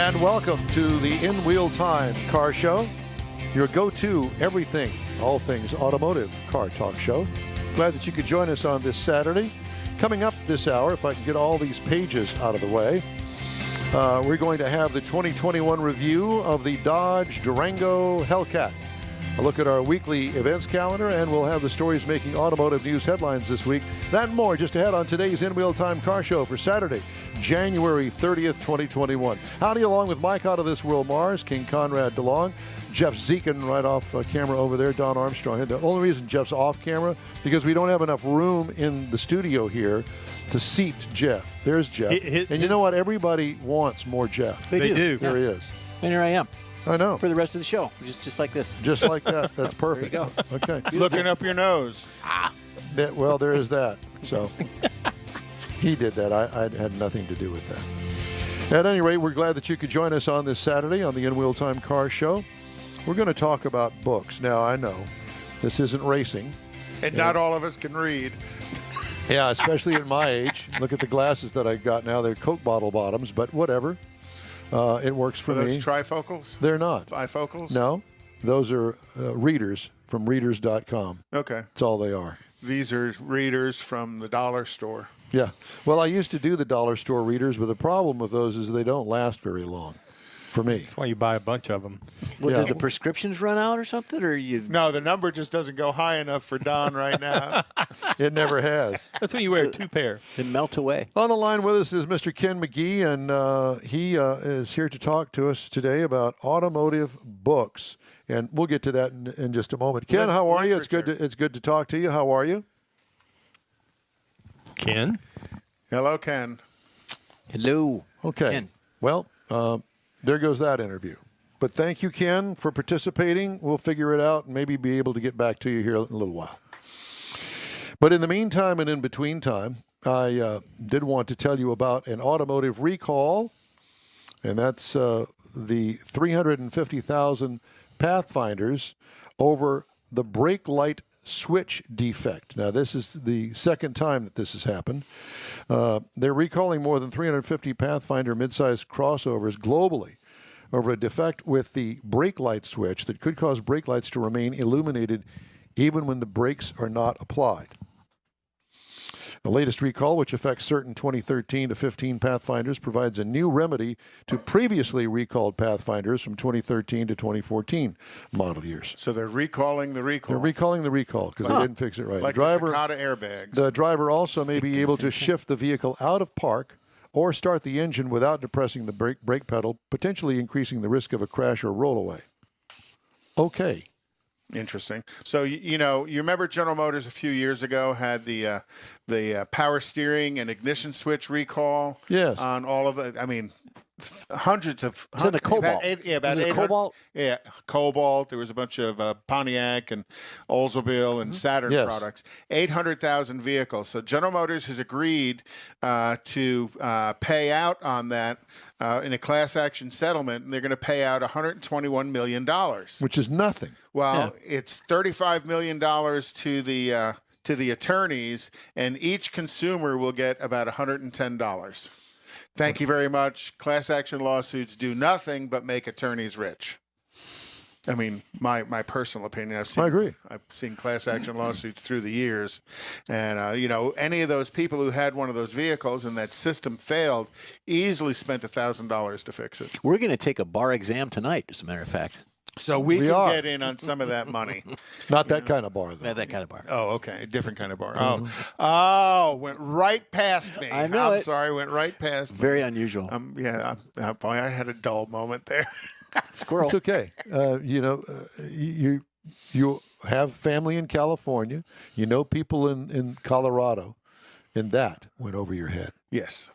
And welcome to the In Wheel Time Car Show, your go-to everything, all things automotive car talk show. Glad that you could join us on this Saturday. Coming up this hour, if I can get all these pages out of the way, we're going to have the 2021 review of the Dodge Durango Hellcat. A look at our weekly events calendar, and we'll have the stories making automotive news headlines this week. That and more just ahead on today's In Wheel Time Car Show for Saturday, January 30th, 2021. Howdy, along with Mike out of this world, Mars, King Conrad DeLong, Jeff Zekin right off camera over there, Don Armstrong. The only reason Jeff's off camera, because we don't have enough room in the studio here to seat Jeff. There's Jeff. And you know what? Everybody wants more Jeff. They do. There he is. And here I am. I know. For the rest of the show, just like this. Just like that. That's perfect. There you go. Okay. Looking up your nose. Well, there is that. So he did that. I had nothing to do with that. At any rate, we're glad that you could join us on this Saturday on the In Wheel Time Car Show. We're going to talk about books. Now, I know this isn't racing. And not all of us can read. Yeah, especially at my age. Look at the glasses that I got now. They're Coke bottle bottoms, but whatever. It works for me. Those trifocals? They're not. Bifocals? No. Those are readers from readers.com. Okay. That's all they are. These are readers from the dollar store. Yeah. Well, I used to do the dollar store readers, but the problem with those is they don't last very long for me. That's why you buy a bunch of them. Well, Yeah. did the prescriptions run out or something? Or you? No, the number just doesn't go high enough for Don right now. It never has. That's when you wear two pair. They melt away. On the line with us is Mr. Ken McGee, and he is here to talk to us today about automotive books. And we'll get to that in just a moment. Ken, how are you? It's good to talk to you. How are you? Ken? Hello, Ken. Hello. Okay. Ken. Well, there goes that interview. But thank you, Ken, for participating. We'll figure it out and maybe be able to get back to you here in a little while. But in the meantime and in between time, I did want to tell you about an automotive recall, and that's the 350,000 Pathfinders over the brake light switch defect. Now, this is the second time that this has happened. They're recalling more than 350 Pathfinder midsize crossovers globally over a defect with the brake light switch that could cause brake lights to remain illuminated even when the brakes are not applied. The latest recall, which affects certain 2013 to 15 Pathfinders, provides a new remedy to previously recalled Pathfinders from 2013 to 2014 model years. So they're recalling the recall. They're recalling the recall because they didn't fix it right. Like the driver, the Takata airbags. The driver also may be able to shift the vehicle out of park or start the engine without depressing the brake pedal, potentially increasing the risk of a crash or rollaway. Okay. Interesting. So, you remember General Motors a few years ago had the power steering and ignition switch recall? Yes. On all of the, hundreds of. Is it a Cobalt? About Is it a Cobalt? Yeah, Cobalt. There was a bunch of Pontiac and Oldsmobile and Saturn products. 800,000 vehicles. So General Motors has agreed to pay out on that in a class action settlement, and they're going to pay out $121 million. Which is nothing. Well, it's $35 million to the attorneys, and each consumer will get about $110. Thank you very much. Class action lawsuits do nothing but make attorneys rich. I mean, my personal opinion. I agree. I've seen class action lawsuits through the years. And, any of those people who had one of those vehicles and that system failed easily spent $1,000 to fix it. We're going to take a bar exam tonight, as a matter of fact. So we can are. get in on some of that money. Not that kind of bar, though. Not that kind of bar. Oh, okay. A different kind of bar. Oh, went right past me. I know I'm it. sorry, went right past me. Very unusual. Boy, I had a dull moment there. Squirrel. It's okay. You have family in California. You know people in Colorado, and that went over your head. Yes.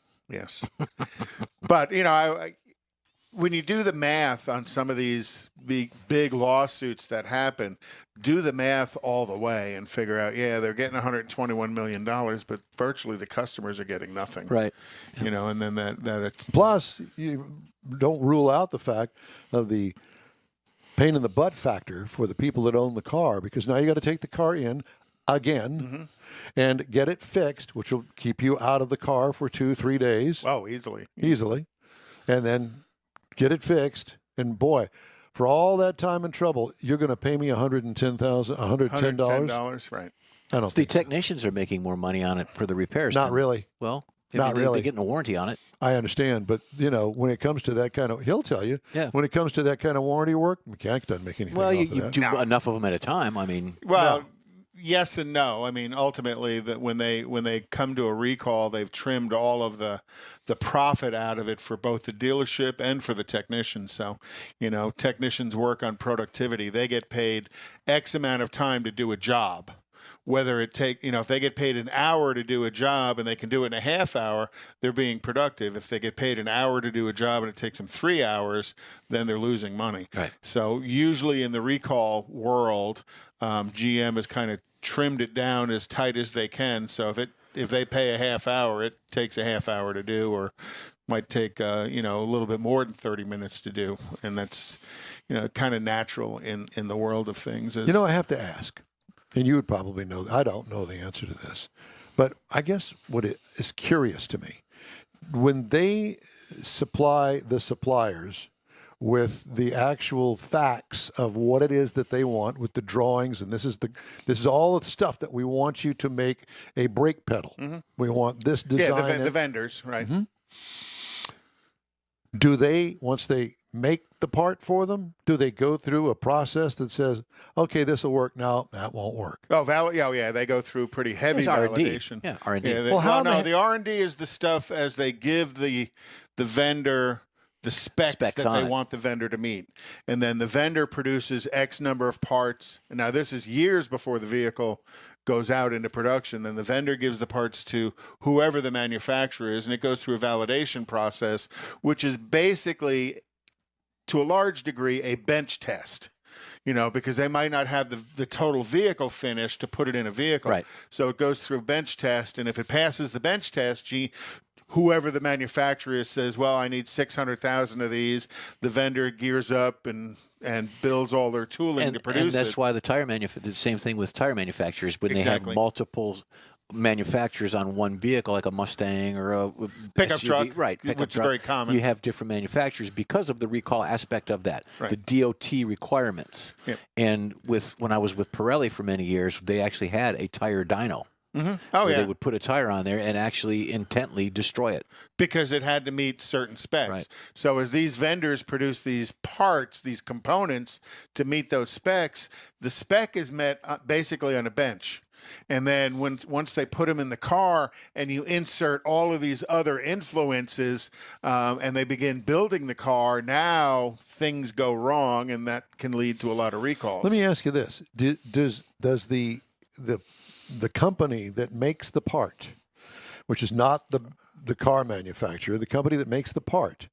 But, when you do the math on some of these big lawsuits that happen, do the math all the way and figure out, they're getting $121 million, but virtually the customers are getting nothing. Right. And then that Plus, you don't rule out the fact of the pain in the butt factor for the people that own the car, because now you got to take the car in again and get it fixed, which will keep you out of the car for 2-3 days. Oh, easily. And then get it fixed, and boy, for all that time and trouble, you're going to pay me $110, $110. Right. I don't The think so. technicians are making more money on it for the repairs. Not than- really. Well, Not they're really. getting a warranty on it. I understand, but when it comes to that kind of, he'll tell you. Yeah. When it comes to that kind of warranty work, mechanic doesn't make anything. Well, off you of that. do enough of them at a time. I mean, Well, yes and no. I mean, ultimately, that when they come to a recall, they've trimmed all of the profit out of it for both the dealership and for the technicians. So, technicians work on productivity. They get paid X amount of time to do a job. Whether it if they get paid an hour to do a job and they can do it in a half hour, they're being productive. If they get paid an hour to do a job and it takes them 3 hours, then they're losing money. Right. So usually in the recall world, GM has kind of trimmed it down as tight as they can. So if they pay a half hour, it takes a half hour to do, or might take a little bit more than 30 minutes to do, and that's kind of natural in the world of things. I have to ask. And you would probably know. I don't know the answer to this, but I guess what it is curious to me, when they supply the suppliers with the actual facts of what it is that they want, with the drawings, and this is all the stuff that we want you to make a brake pedal. Mm-hmm. We want this design. Yeah, the vendors, right? Mm-hmm. Do they, once they make the part for them, do they go through a process that says, okay, this will work? No, that won't work. Oh, yeah, they go through pretty heavy It's R&D. validation. Yeah, R&D. The R&D is the stuff as they give the vendor the specs that they want the vendor to meet. And then the vendor produces X number of parts. And now this is years before the vehicle goes out into production. Then the vendor gives the parts to whoever the manufacturer is, and it goes through a validation process, which is basically, to a large degree, a bench test. Because they might not have the total vehicle finished to put it in a vehicle. Right. So it goes through a bench test, and if it passes the bench test, whoever the manufacturer is says, well, I need 600,000 of these. The vendor gears up and builds all their tooling to produce it. And that's why the same thing with tire manufacturers, when they have multiple manufacturers on one vehicle, like a Mustang or a pickup SUV, truck, right? Which is very common. You have different manufacturers because of the recall aspect of that, right. the DOT requirements. Yep. And when I was with Pirelli for many years, they actually had a tire dyno. Mm-hmm. Oh, yeah. They would put a tire on there and actually intently destroy it. Because it had to meet certain specs. Right. So as these vendors produce these parts, these components to meet those specs, the spec is met basically on a bench. And then once they put them in the car and you insert all of these other influences and they begin building the car, now things go wrong, and that can lead to a lot of recalls. Let me ask you this. Does the company that makes the part, which is not the car manufacturer, the company that makes the part,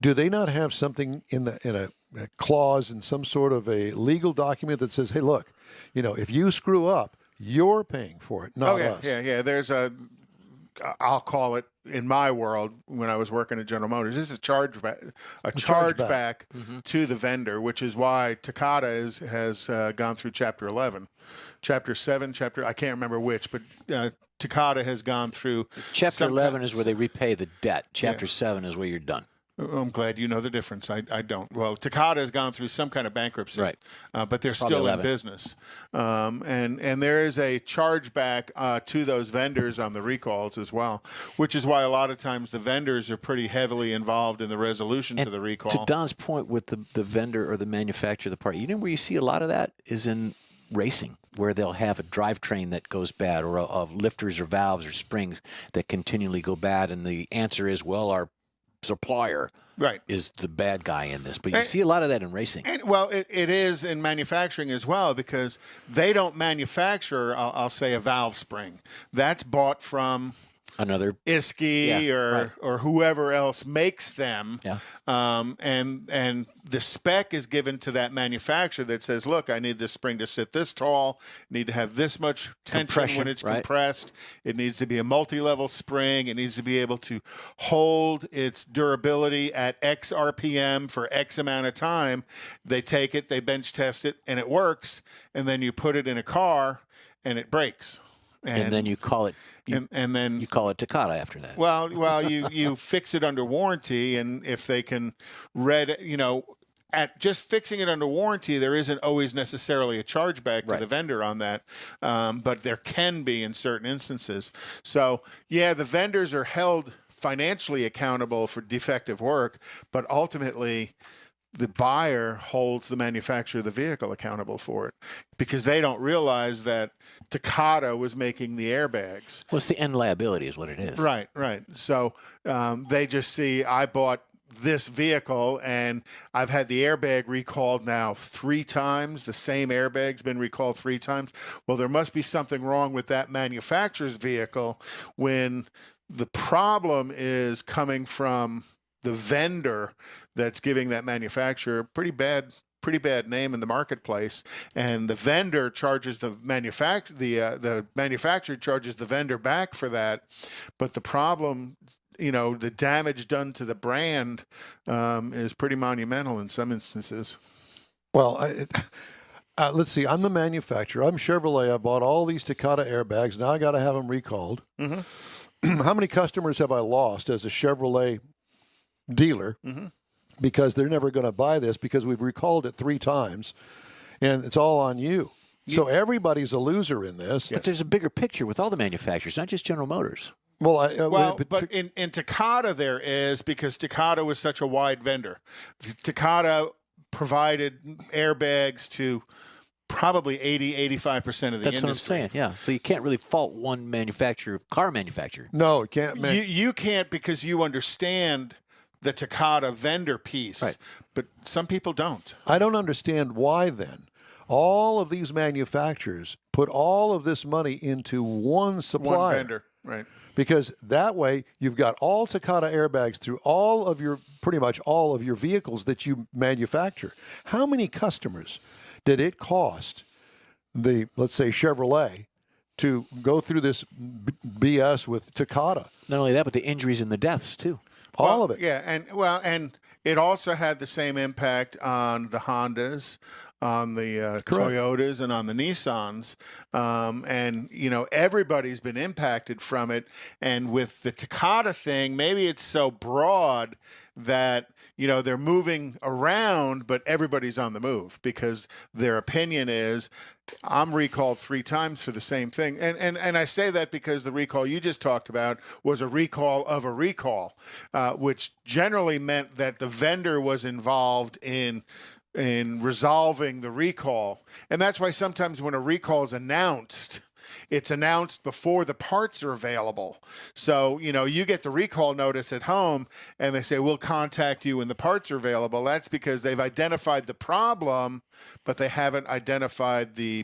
do they not have something in a clause in some sort of a legal document that says, hey, look, if you screw up, you're paying for it, not us? Yeah. There's I'll call it, in my world, when I was working at General Motors, this is a chargeback Mm-hmm. to the vendor, which is why Takata has gone through Chapter 11. Chapter 7, I can't remember which, but Takata has gone through. Chapter 11 is where they repay the debt. Chapter 7 is where you're done. I'm glad you know the difference. I don't. Well, Takata has gone through some kind of bankruptcy, right? But they're Probably still 11. in business, and there is a chargeback to those vendors on the recalls as well, which is why a lot of times the vendors are pretty heavily involved in the resolution to the recall. To Don's point with the vendor or the manufacturer of the part, where you see a lot of that is in racing, where they'll have a drivetrain that goes bad, or of lifters or valves or springs that continually go bad, and the answer is, well, our supplier is the bad guy in this. But you see a lot of that in racing. And, well, it is in manufacturing as well, because they don't manufacture, I'll say, a valve spring. That's bought from another Iski or whoever else makes them. Yeah. And the spec is given to that manufacturer that says, look, I need this spring to sit this tall, need to have this much tension when it's compressed. It needs to be a multi-level spring. It needs to be able to hold its durability at X RPM for X amount of time. They take it, they bench test it, and it works. And then you put it in a car and it breaks. And then you call it. And then you call it Takata after that. Well, you fix it under warranty, and if they can at just fixing it under warranty, there isn't always necessarily a chargeback to the vendor on that, but there can be in certain instances. So, yeah, the vendors are held financially accountable for defective work, but ultimately the buyer holds the manufacturer of the vehicle accountable for it because they don't realize that Takata was making the airbags. Well, it's the end liability is what it is. Right. So they just see, I bought this vehicle and I've had the airbag recalled now 3 times. The same airbag's been recalled 3 times. Well, there must be something wrong with that manufacturer's vehicle when the problem is coming from the vendor that's giving that manufacturer a pretty bad name in the marketplace, and the vendor charges the manufacturer charges the vendor back for that. But the problem, the damage done to the brand is pretty monumental in some instances. Well, let's see. I'm the manufacturer. I'm Chevrolet. I bought all these Takata airbags. Now I got to have them recalled. Mm-hmm. How many customers have I lost as a Chevrolet dealer because they're never going to buy this because we've recalled it 3 times, and it's all on you. So everybody's a loser in this. But there's a bigger picture with all the manufacturers, not just General Motors. Well, but in Takata there is, because Takata was such a wide vendor. Takata provided airbags to probably 80-85% of the industry. That's what I'm saying, yeah. So you can't really fault one car manufacturer. No, it can't. You can't, because you understand the Takata vendor piece, right. But some people don't. I don't understand why then all of these manufacturers put all of this money into one supplier. One vendor, right. Because that way you've got all Takata airbags through pretty much all of your vehicles that you manufacture. How many customers did it cost let's say Chevrolet to go through this BS with Takata? Not only that, but the injuries and the deaths too. All of it. Yeah, and it also had the same impact on the Hondas, on the Toyotas, and on the Nissans. And, everybody's been impacted from it. And with the Takata thing, maybe it's so broad that, they're moving around, but everybody's on the move because their opinion is, I'm recalled 3 times for the same thing. And I say that because the recall you just talked about was a recall of a recall, which generally meant that the vendor was involved in resolving the recall. And that's why sometimes when a recall is announced, it's announced before the parts are available. So, you get the recall notice at home and they say, we'll contact you when the parts are available. That's because they've identified the problem, but they haven't identified the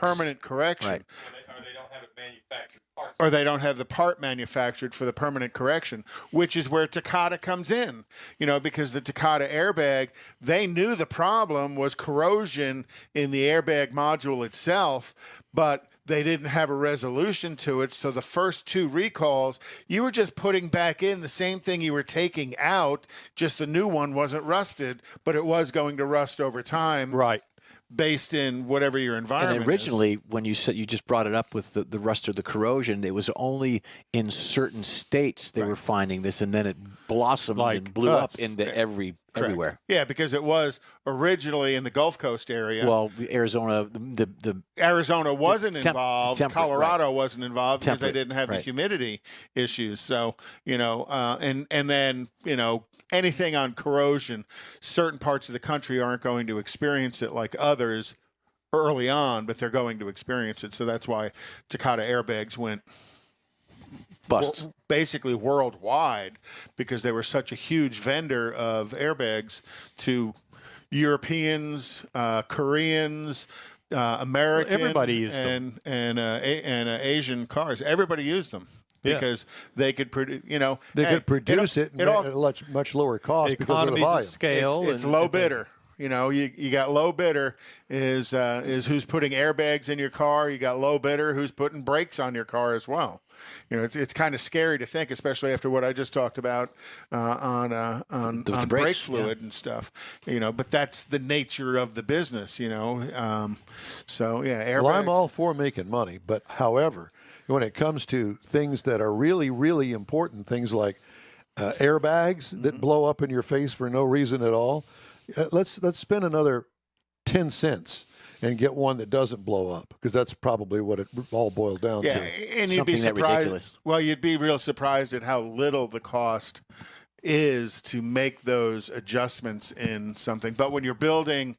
permanent correction. Right. Or they don't have it manufactured. Or they don't have the part manufactured for the permanent correction, which is where Takata comes in. Because the Takata airbag, they knew the problem was corrosion in the airbag module itself, but they didn't have a resolution to it. So the first 2 recalls, you were just putting back in the same thing you were taking out, just the new one wasn't rusted, but it was going to rust over time. Right. Based in whatever your environment And originally, when you said you just brought it up with the rust or the corrosion, it was only in certain states they were finding this, and then it blossomed and blew up into everywhere. Yeah, because it was originally in the Gulf Coast area. Well, Arizona, the Arizona wasn't involved. Colorado wasn't involved because they Temperate, didn't have the humidity issues. So, and then, anything on corrosion, certain parts of the country aren't going to experience it like others early on, but they're going to experience it. So that's why Takata airbags went bust. Basically worldwide, because they were such a huge vendor of airbags to Europeans, Koreans, American, everybody used them. and Asian cars. Everybody used them. Because they could produce, they could produce it at a much lower cost because of the Economies of volume. scale. It's low bidder. You know, you got low bidder is who's putting airbags in your car. You got low bidder who's putting brakes on your car as well. You know, it's kind of scary to think, especially after what I just talked about on brake brake fluid and stuff. You know, but that's the nature of the business. You know, so yeah, airbags. Well, I'm all for making money, but however, when it comes to things that are really, really important, things like airbags that blow up in your face for no reason at all, let's spend another 10 cents and get one that doesn't blow up, because that's probably what it all boiled down Yeah, to. and you'd be Something that surprised. ridiculous. Well, you'd be real surprised at how little the cost is to make those adjustments in something. But when you're building,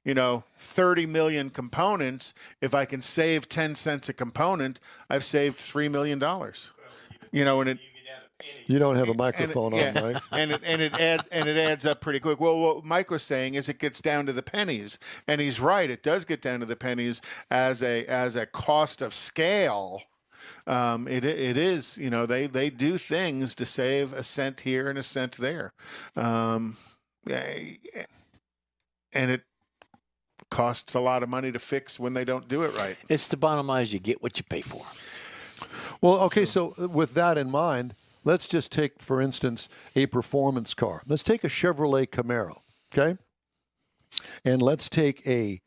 you know, 30 million components, if I can save 10 cents a component, I've saved $3 million. You know, and it. You don't have a microphone on, right? And it adds up pretty quick. Well, what Mike was saying is it gets down to the pennies, and he's right. It does get down to the pennies as a cost of scale. It is, you know, they do things to save a cent here and a cent there, and it costs a lot of money to fix when they don't do it right. It's the bottom line is you get what you pay for. Well, okay, so with that in mind, let's just take, for instance, a performance car. Let's take a Chevrolet Camaro, okay? And let's take a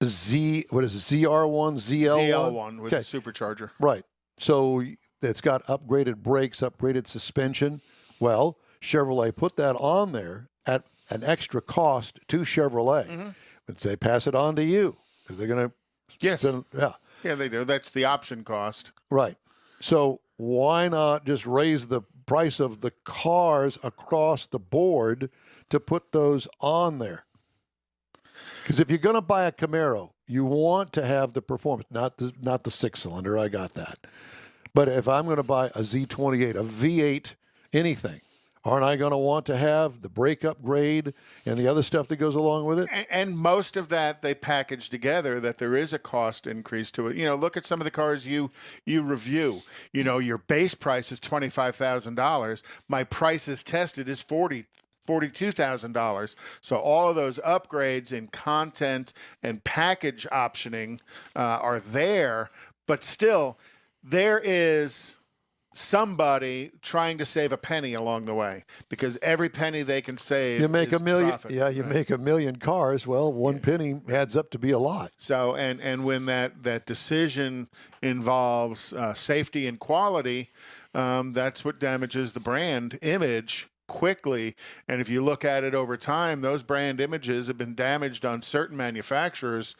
ZR1, ZL1? ZL1 with Okay. a supercharger. Right. So it's got upgraded brakes, upgraded suspension. Well, Chevrolet put that on there at an extra cost to Chevrolet. But they pass it on to you, because they're going to Yes. yeah. Yeah, they do. That's the option cost. Right. So why not just raise the price of the cars across the board to put those on there? Because if you're going to buy a Camaro, you want to have the performance, not the six-cylinder. I got that. But if I'm going to buy a Z28, a V8, anything, aren't I going to want to have the brake upgrade and the other stuff that goes along with it? And most of that they package together, that there is a cost increase to it. You know, look at some of the cars you review. You know, your base price is $25,000. My price is tested is $42,000. So all of those upgrades in content and package optioning are there, but still there is somebody trying to save a penny along the way, because every penny they can save, You make is a million, profit. yeah. You make a million cars. Well, one penny adds up to be a lot. So and when that decision involves safety and quality, that's what damages the brand image quickly. And if you look at it over time, those brand images have been damaged on certain manufacturers.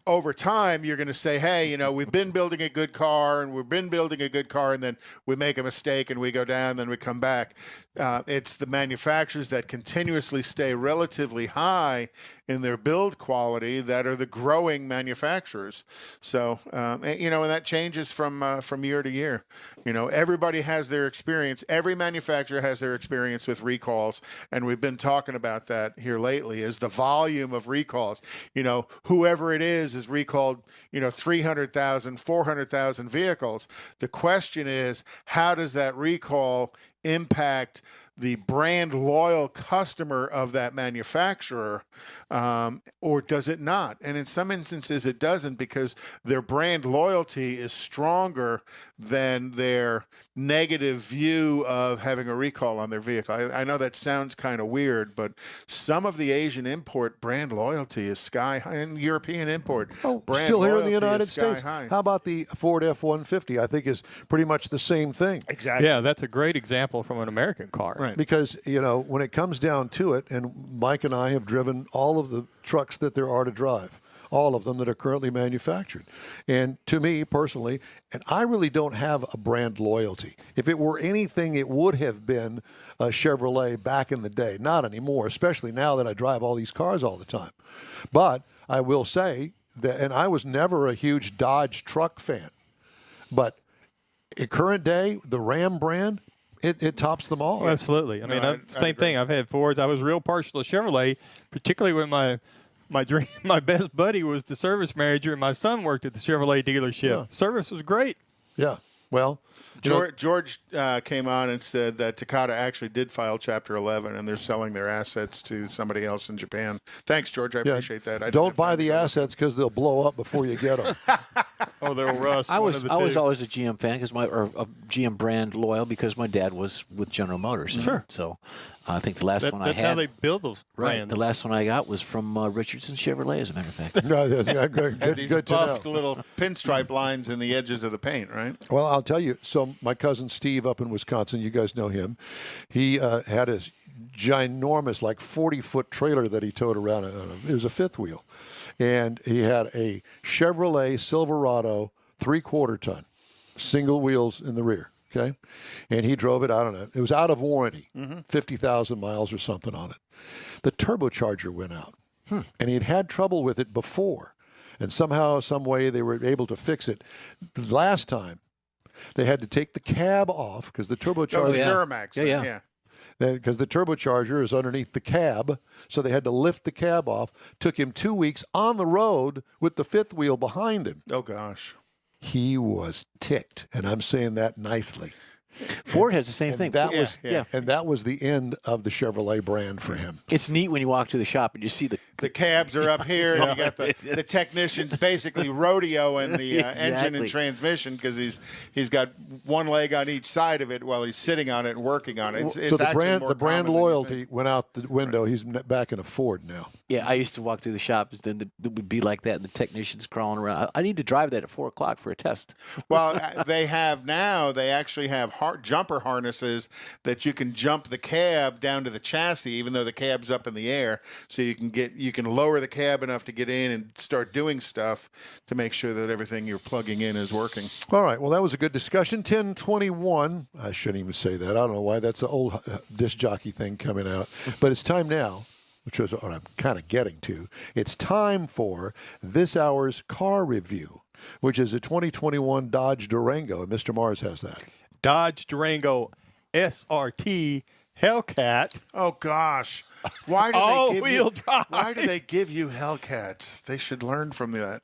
Over time, you're going to say, hey, you know, we've been building a good car, and then we make a mistake and we go down, then we come back. It's the manufacturers that continuously stay relatively high in their build quality that are the growing manufacturers. So, you know, and that changes from year to year. You know, everybody has their experience. Every manufacturer has their experience with recalls, and we've been talking about that here lately, is the volume of recalls. You know, whoever it is recalled, you know, 300,000, 400,000 vehicles. The question is, how does that recall impact the brand loyal customer of that manufacturer, or does it not? And in some instances it doesn't, because their brand loyalty is stronger than their negative view of having a recall on their vehicle. I know that sounds kind of weird, but some of the Asian import brand loyalty is sky high, and European import brand Still here in the loyalty United is sky States. high. How about the Ford F-150? I think is pretty much the same thing. Exactly. Yeah, that's a great example from an American car. Right. Because, you know, when it comes down to it, and Mike and I have driven all of the trucks that there are to drive, all of them that are currently manufactured. And to me personally, and I really don't have a brand loyalty. If it were anything, it would have been a Chevrolet back in the day. Not anymore, especially now that I drive all these cars all the time. But I will say that, and I was never a huge Dodge truck fan, but in current day, the Ram brand, it tops them all. Oh, absolutely. I mean, I same agree. thing. I've had Fords. I was real partial to Chevrolet, particularly when my dream, my best buddy was the service manager, and my son worked at the Chevrolet dealership. Yeah. Service was great. Yeah. Well, you know, George came on and said that Takata actually did file Chapter 11, and they're selling their assets to somebody else in Japan. Thanks, George. I appreciate that. I didn't don't have buy time to the go look. assets because they'll blow up before you get them. Oh, they'll rust. I one was of the always two. a GM fan or a GM brand loyal because my dad was with General Motors. Sure. So I think the last one I That's had. how they build those Right. brands. The last one I got was from Richardson Chevrolet, as a matter of fact. No, good, Had these good to know. buffed little pinstripe lines in the edges of the paint, right? Well, I'll tell you. So my cousin Steve up in Wisconsin, you guys know him. He had his ginormous, like 40-foot trailer that he towed around. It was a fifth wheel. And he had a Chevrolet Silverado 3/4 ton, single wheels in the rear. Okay. And he drove it, I don't know. It was out of warranty, 50,000 miles or something on it. The turbocharger went out. And he'd had trouble with it before. And somehow, some way, they were able to fix it. Last time, they had to take the cab off because the turbocharger. Oh, the yeah. Duramax. Yeah, thing, yeah. Because the turbocharger is underneath the cab, so they had to lift the cab off. Took him 2 weeks on the road with the fifth wheel behind him. Oh, gosh. He was ticked, and I'm saying that nicely. Ford has the same And thing. that Yeah, was yeah. and that was the end of the Chevrolet brand for him. It's neat when you walk to the shop and you see the The cabs are up here, and you got the technicians basically rodeoing the engine Exactly. and transmission because he's got one leg on each side of it while he's sitting on it and working on it. It's So the actually brand more the brand common than you loyalty think. went out the window. He's back in a Ford now. Yeah, I used to walk through the shop, and then it would be like that, and the technicians crawling around. I need to drive that at 4 o'clock for a test. Well, they actually have jumper harnesses that you can jump the cab down to the chassis, even though the cab's up in the air. So you can lower the cab enough to get in and start doing stuff to make sure that everything you're plugging in is working. All right. Well, that was a good discussion. 1021. I shouldn't even say that. I don't know why. That's an old disc jockey thing coming out. But it's time now, which is what I'm kind of getting to. It's time for this hour's car review, which is a 2021 Dodge Durango. And Mr. Mars has that. Dodge Durango SRT Hellcat. Oh gosh, why do All-wheel drive. Why do they give you Hellcats? They should learn from that.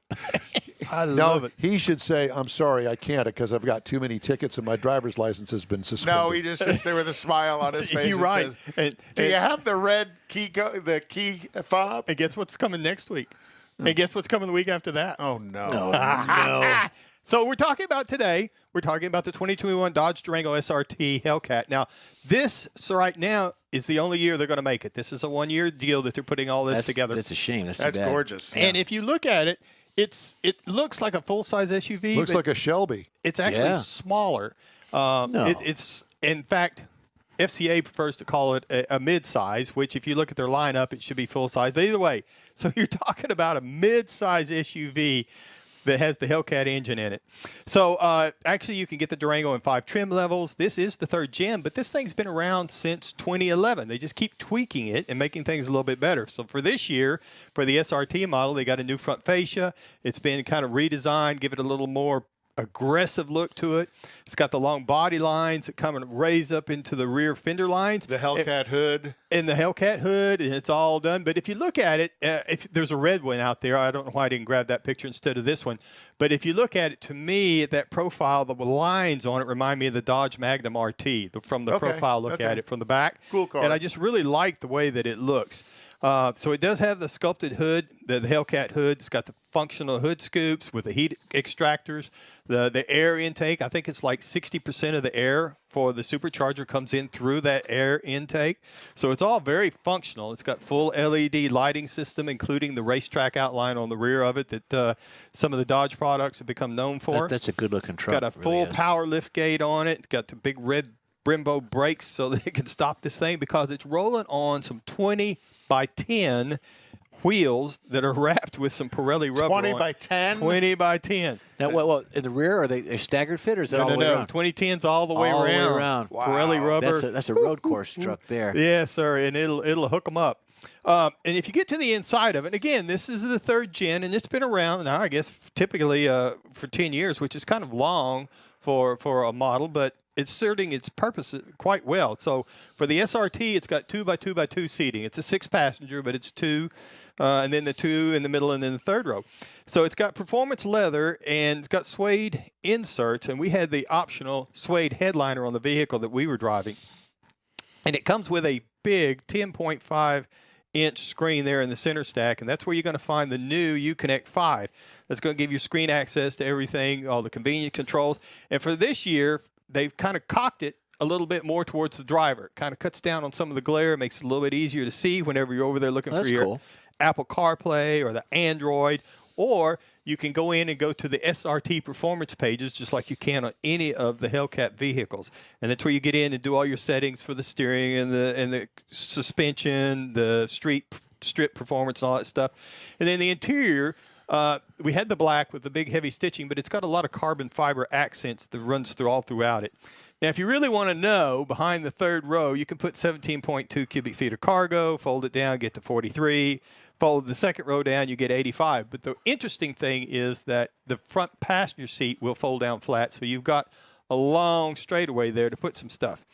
I No, love it. he should say, I'm sorry, I can't because I've got too many tickets and my driver's license has been suspended. No, he just sits there with a smile on his face. You're and right. Says, And- do you and- have the red key fob? And guess what's coming next week? And guess what's coming the week after that? Oh no. No. So we're talking about today. We're talking about the 2021 Dodge Durango SRT Hellcat. Now, so right now is the only year they're going to make it. This is a 1-year deal that they're putting all this together. That's a shame. That's That's too bad. gorgeous. And if you look at it, it looks like a full-size SUV. Looks but like a Shelby. it's actually Yeah. smaller. No. It's in fact, FCA prefers to call it a mid-size, which if you look at their lineup, it should be full-size. But either way, so you're talking about a mid-size SUV that has the Hellcat engine in it. So actually, you can get the Durango in 5 trim levels. This is the 3rd gen, but this thing's been around since 2011. They just keep tweaking it and making things a little bit better. So for this year, for the SRT model, they got a new front fascia. It's been kind of redesigned, give it a little more aggressive look to it. It's got the long body lines that come and raise up into the rear fender lines. The Hellcat hood. And the Hellcat hood, and it's all done. But if you look at it, if there's a red one out there, I don't know why I didn't grab that picture instead of this one. But if you look at it, to me, that profile, the lines on it remind me of the Dodge Magnum RT from the Okay, profile look okay. at it from the back. Cool car. And I just really like the way that it looks. So it does have the sculpted hood, the Hellcat hood. It's got the functional hood scoops with the heat extractors, the air intake. I think it's like 60% of the air for the supercharger comes in through that air intake. So it's all very functional. It's got full LED lighting system, including the racetrack outline on the rear of it that some of the Dodge products have become known for. That's a good-looking truck. Got a really full is. power lift gate on it. It's got the big red Brembo brakes so that it can stop this thing because it's rolling on some 20 by 10 wheels that are wrapped with some Pirelli rubber 20 on by it. 10? 20 by 10. Now, well, in the rear, are they a staggered fit, or is that all the way No. around? 2010's all the way All the around. way around. Pirelli rubber. That's a road course truck there. Yes, sir, and it'll hook them up. And if you get to the inside of it, again, this is the 3rd gen, and it's been around now, I guess, typically for 10 years, which is kind of long for a model, but it's serving its purpose quite well. So for the SRT, it's got 2x2x2 seating. It's a 6-passenger, but it's 2 and then the 2 in the middle, and then the 3rd row. So it's got performance leather, and it's got suede inserts, and we had the optional suede headliner on the vehicle that we were driving. And it comes with a big 10.5-inch screen there in the center stack, and that's where you're going to find the new Uconnect 5. That's going to give you screen access to everything, all the convenient controls. And for this year, they've kind of cocked it a little bit more towards the driver. It kind of cuts down on some of the glare, makes it a little bit easier to see whenever you're over there looking for your Apple CarPlay or the Android. Or you can go in and go to the SRT performance pages just like you can on any of the Hellcat vehicles. And that's where you get in and do all your settings for the steering and the suspension, the strip performance and all that stuff. And then the interior, we had the black with the big heavy stitching, but it's got a lot of carbon fiber accents that runs all throughout it. Now, if you really want to know, behind the 3rd row, you can put 17.2 cubic feet of cargo, fold it down, get to 43. Fold the 2nd row down, you get 85. But the interesting thing is that the front passenger seat will fold down flat, so you've got a long straightaway there to put some stuff.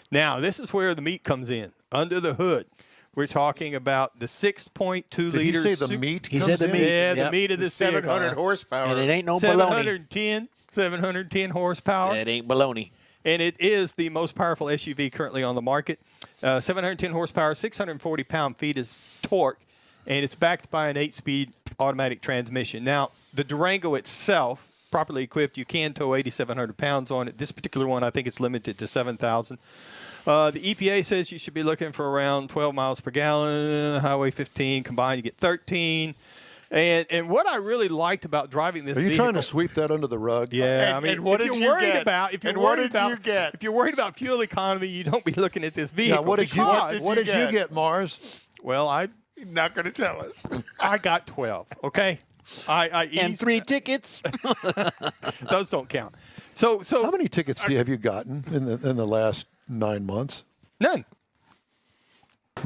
Now, this is where the meat comes in. Under the hood, we're talking about the 6.2 liter. Did he say the meat? He said the meat. Yeah, Yep. the meat of this 700 horsepower. And it ain't no baloney. 710 horsepower. That ain't baloney. And it is the most powerful SUV currently on the market. 710 horsepower, 640 pound-feet is torque, and it's backed by an 8-speed automatic transmission. Now, the Durango itself, properly equipped, you can tow 8,700 pounds on it. This particular one, I think it's limited to 7,000. The EPA says you should be looking for around 12 miles per gallon. Highway 15 combined, you get 13. And what I really liked about driving this vehicle. Are you trying to sweep that under the rug? Yeah, I mean, and what if did you're you worried get? about, if you're And what worried did you about, get? if you're worried about fuel economy, you don't be looking at this vehicle. Yeah, what did you get, Mars? You're Well, not going to tell us. I got 12. Okay, I And 3 tickets. those don't count. So How many tickets have you gotten in the last 9 months? none.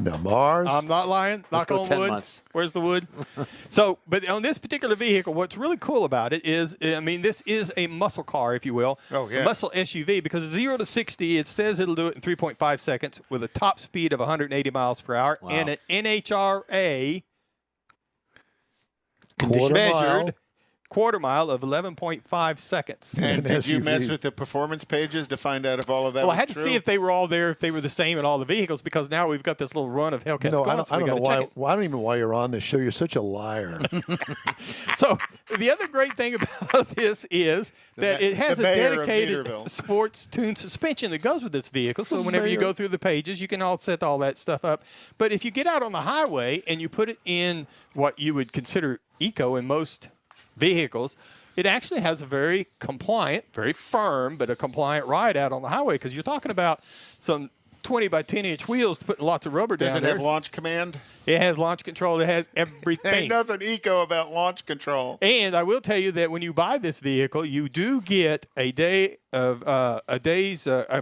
Now, Mars. I'm not lying. Knock go on 10 wood. months. Where's the wood? So, but on this particular vehicle, what's really cool about it is, I mean, this is a muscle car, if you will. Oh, yeah. A muscle SUV, because 0 to 60, it says it'll do it in 3.5 seconds with a top speed of 180 miles per hour and an NHRA measured quarter mile of 11.5 seconds. And did you SUV. mess with the performance pages to find out if all of that was Well, I had to true? see if they were all there, if they were the same in all the vehicles, because now we've got this little run of Hellcats No, going, I so we don't know gotta check why. it. I don't even know why you're on this show. You're such a liar. So the other great thing about this is that it has the a mayor of dedicated Meadville. sports tuned suspension that goes with this vehicle. So whenever you mayor. go through the pages, you can all set all that stuff up. But if you get out on the highway and you put it in what you would consider eco in most vehicles, it actually has a very compliant, very firm, but a compliant ride out on the highway, because you're talking about some 20 by 10 inch wheels to put lots of rubber Does down it there. have launch command? It has launch control. It has Ain't everything. nothing eco about launch control. And I will tell you that when you buy this vehicle, you do get a day of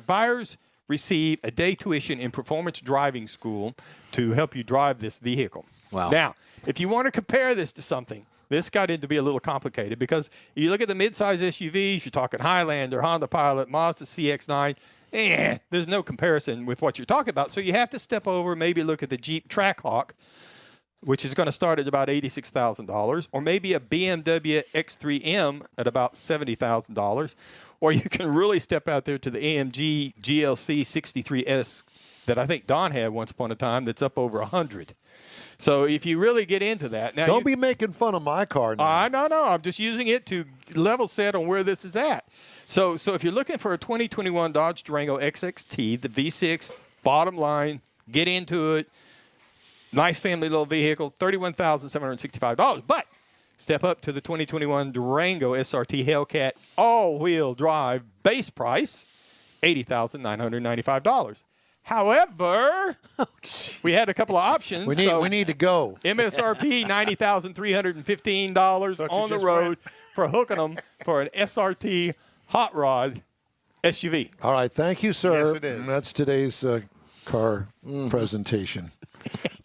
buyers receive a day tuition in performance driving school to help you drive this vehicle. Wow. Now, if you want to compare this to something, this got into be a little complicated, because you look at the midsize SUVs, you're talking Highlander, Honda Pilot, Mazda CX-9. There's no comparison with what you're talking about. So you have to step over, maybe look at the Jeep Trackhawk, which is going to start at about $86,000, or maybe a BMW X3M at about $70,000, or you can really step out there to the AMG GLC 63S that I think Don had once upon a time, that's up over 100. So if you really get into that, now Don't be making fun of my car now. no. I'm just using it to level set on where this is at. So if you're looking for a 2021 Dodge Durango XXT, the V6, bottom line, get into it. Nice family little vehicle, $31,765. But step up to the 2021 Durango SRT Hellcat all-wheel drive base price, $80,995. However, we had a couple of options. We need to go. MSRP $90,315 on the road for hooking them for an SRT hot rod SUV. All right, thank you, sir. Yes, it is. And that's today's car presentation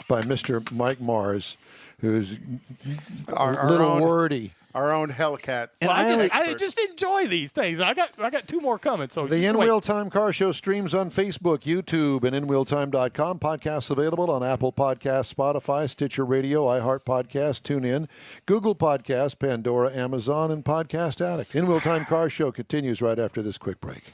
by Mr. Mike Mars, who's a little wordy. our own Hellcat. And I just enjoy these things. I got 2 more coming. So The just In wait. Wheel Time Car Show streams on Facebook, YouTube, and InWheelTime.com. Podcasts available on Apple Podcasts, Spotify, Stitcher Radio, iHeart Podcasts, TuneIn, Google Podcasts, Pandora, Amazon, and Podcast Addict. In Wheel Time Car Show continues right after this quick break.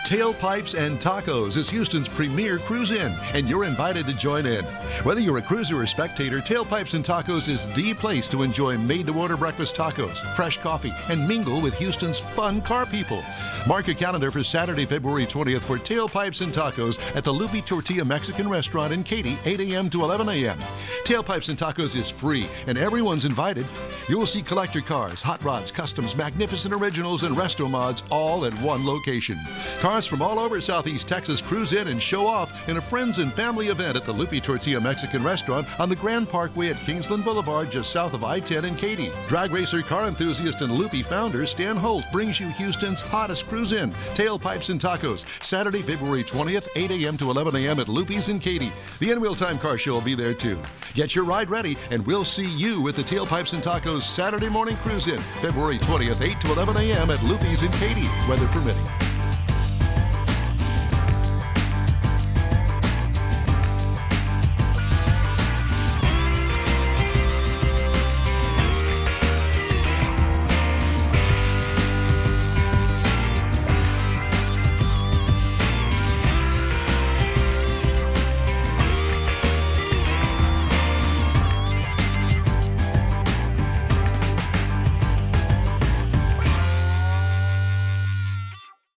Tailpipes and Tacos is Houston's premier cruise-in, and you're invited to join in. Whether you're a cruiser or spectator, Tailpipes and Tacos is the place to enjoy made-to-order breakfast tacos, fresh coffee, and mingle with Houston's fun car people. Mark your calendar for Saturday, February 20th for Tailpipes and Tacos at the Lupi Tortilla Mexican Restaurant in Katy, 8 a.m. to 11 a.m. Tailpipes and Tacos is free, and everyone's invited. You'll see collector cars, hot rods, customs, magnificent originals, and resto mods all at one location. Cars from all over Southeast Texas cruise in and show off in a friends and family event at the Lupi Tortilla Mexican Restaurant on the Grand Parkway at Kingsland Boulevard, just south of I-10 in Katy. Drag racer, car enthusiast, and Lupi founder Stan Holt brings you Houston's hottest cruise in, Tailpipes and Tacos, Saturday, February 20th, 8 a.m. to 11 a.m. at Lupi's in Katy. The In Wheel Time Car Show will be there too. Get your ride ready, and we'll see you at the Tailpipes and Tacos Saturday morning cruise in, February 20th, 8 to 11 a.m. at Lupi's in Katy, weather permitting.